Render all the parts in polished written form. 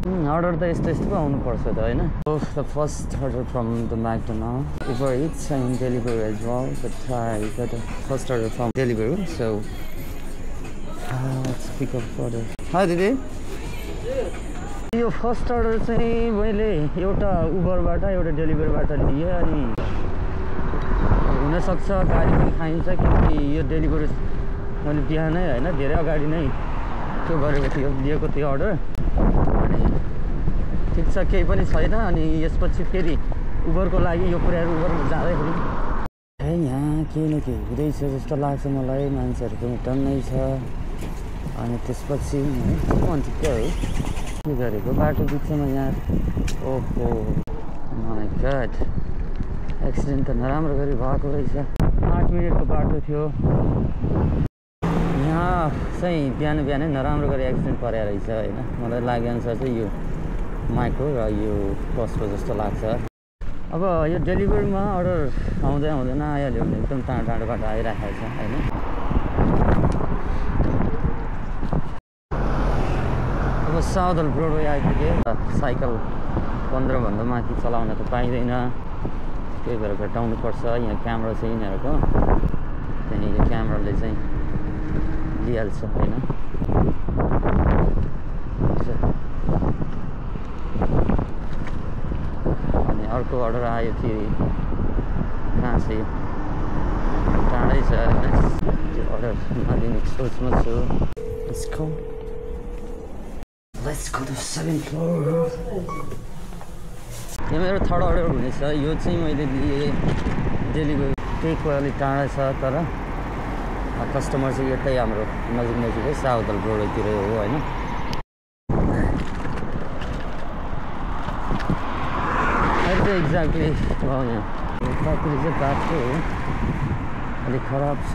Order the यस्तो आउनुपर्छ त हैन. So the first order from the McDonald's. Uber Eats and Deliveroo as well, but I got the first order from Deliveroo. So let's pick up order. Hi Didi. यो first order चाहिँ मैले एउटा उबरबाट एउटा डेलिभरीबाट लिएँ अनि हुनसक्छ गाडी पनि खाइन्छ किनकि यो डेलिभरी मैले बिहानै हैन धेरै अगाडि नै त्यो गरेको थियो लिएको थियो अर्डर अनि ठिक छ केही पनि छैन अनि यसपछि फेरि उबरको लागि यो पुर्याएर उबरमा जाँदाखेरि यहाँ केही न केही हुँदैछ जस्तो लाग्छ मलाई मान्छेहरू पनि टन्नै छ अनि त्यसपछि अन्त के हो के गरेको बाटो बिचमा यहाँ ओहो माय गॉड एक्सिडेन्ट त नराम्रो गरी भएको रहेछ 8 मिनेटको बाटो थियो यहाँ चाहिँ बिहानै नराम्रो गरी एक्सिडेन्ट परेको रहेछ हैन मलाई लागेअनुसार चाहिँ यो माइक्रो र यो बसको जस्तो लाग्छ अब यो डेलिभरीमा अर्डर आउँदैन आइहाल्यो भने एकदम टाढोबाट आइराखेको छ हैन अब साउदल ब्रोडवे आइपुगे साइकल 15 भन्दा माथि चलाउन त पाइँदैन त्यही भएर घटाउनु पर्छ यहाँ क्यामेरा छ यिनीहरूको त्यही यो क्यामेराले चाहिँ लिइहाल्छ हैन अनि अर्को अर्डर आयो फेरि कहाँ छ यो टाढै छ त्यो अर्डर नदिने सोचमा छु Let's go to 7th floor. यो मेरो थर्ड अर्डर हुनेछ यो चाहिँ मैले लिएँ डेलिभरी केको अलिक टाढा छ तर कस्टमर चाहिँ यतै हाम्रो नजिकै साउदल ब्रोडवेतिर हो हैन अहिले चाहिँ एक्ज्याक्टली यहाँ यतातिर चाहिँ बाटो हो अलिक खराब छ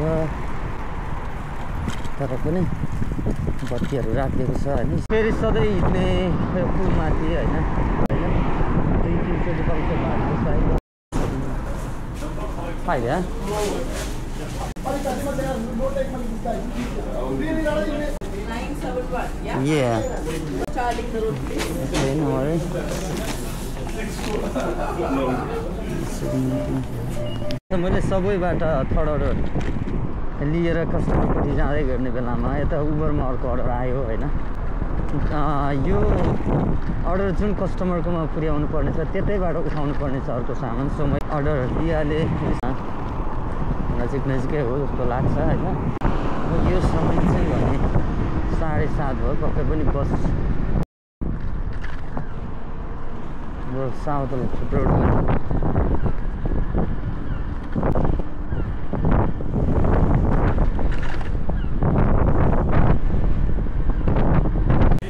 तर पनि बत्तीहरू राखिएको छ हैन फेरि सधैँ हिँड्ने पुलमाथि हैन 2-3 पाउँछ बाटो साइड फाइल है Yeah. Okay, no worries. मैले सबैबाट थर्ड अर्डर लिएर कस्टमरपट्टि जाँदै गर्ने बेलामा यता उबरमा अर्को अर्डर आयो हैन यो अर्डर जुन कस्टमरकोमा पुर्याउनु पर्ने छ त्यतैबाट उठाउनु पर्ने छ अर्को सामान सो मैले अर्डर दिइहालेँ नजिकै हो जस्तो लाग्छ हैन यो समय चाहिँ भने 7:30 भयो पक्कै पनि बस साउदल Broadway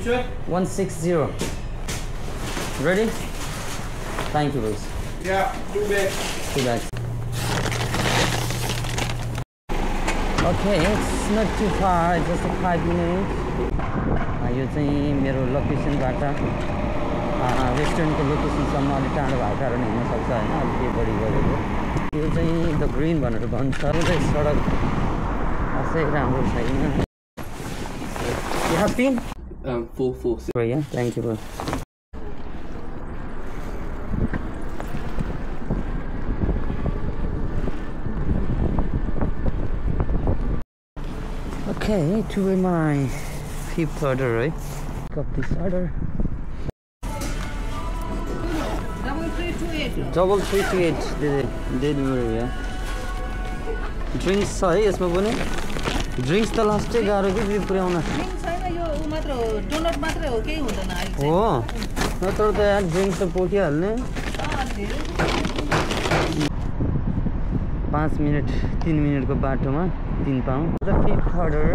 Sure? 160. Ready? Thank you, boys. Yeah, 2 bags. 2 bags. Okay, it's not too far, just 5 minutes. यो चाहिँ मेरो लोकेसनबाट रेस्टुरेन्टको लोकेसनसम्म अलिक टाढो भएको कारण हुनसक्छ होइन अलिक केही बढी गरेको यो चाहिँ द ग्रिन भनेर भन्छ यो चाहिँ सडक खासै राम्रो छैन You happy? 446. Yeah, thank you. Okay, to my 5th order, right? Got this order. 3328 delivery, yeah. Drinks, sorry, yes, my Drinks the last day, गाह्रो के पुर्याउन डोनट मात्रै हो केही हुँदैन अहिले हो नत्र त यार ड्रिङ्क्स त पोखिहाल्ने 5 मिनट 3 मिनटको बाटोमा 3 पाउँ The 5th order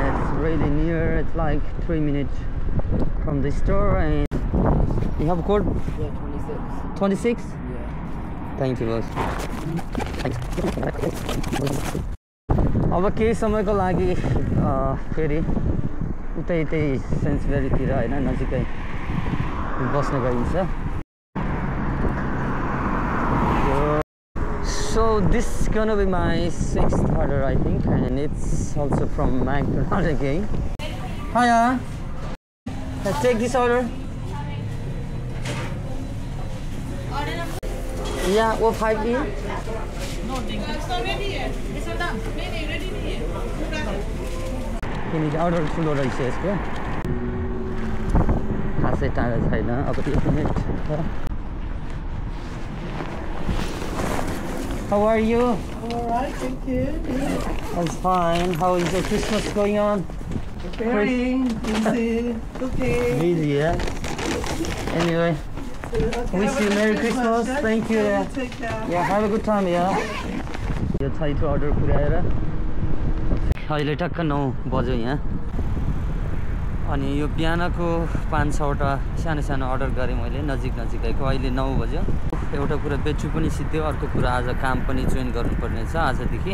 it's really near it's like 3 minutes from the store and you have a code? Yeah, 26? Yeah. Thank you boss अब केही समयको लागि फेरि उतै सेन्सबेरीतिर हैन नजिकै बस्न गइन्छ So this is gonna be my 6th order I think and it's also from McDonald's again. Hiya. Let's take this order. Yeah, what 5 here? No, it's not ready yet. It's not done. Maybe ready here. किनकि order ठुलो रहेछ यसको खासै टाढो छैन अब 1 minute छ How are you? Alright, thank you. I'm fine. How is your Christmas going on? Preparing. Okay. Really, yeah? Anyway, wish you Merry Christmas. Thank you. Take care. Yeah, have a good time, yeah. यो छैटो order पुर्याएर अहिले टक्क 9 बज्यो यहाँ अनि यो बिहानको 5-6वटा सानो सानो अर्डर गरेँ मैले नजिकैको अहिले 9 बज्यो एउटा कुरा बेच्छु पनि सिद्धो अर्को कुरा आज काम पनि जोइन गर्नुपर्ने छ आजदेखि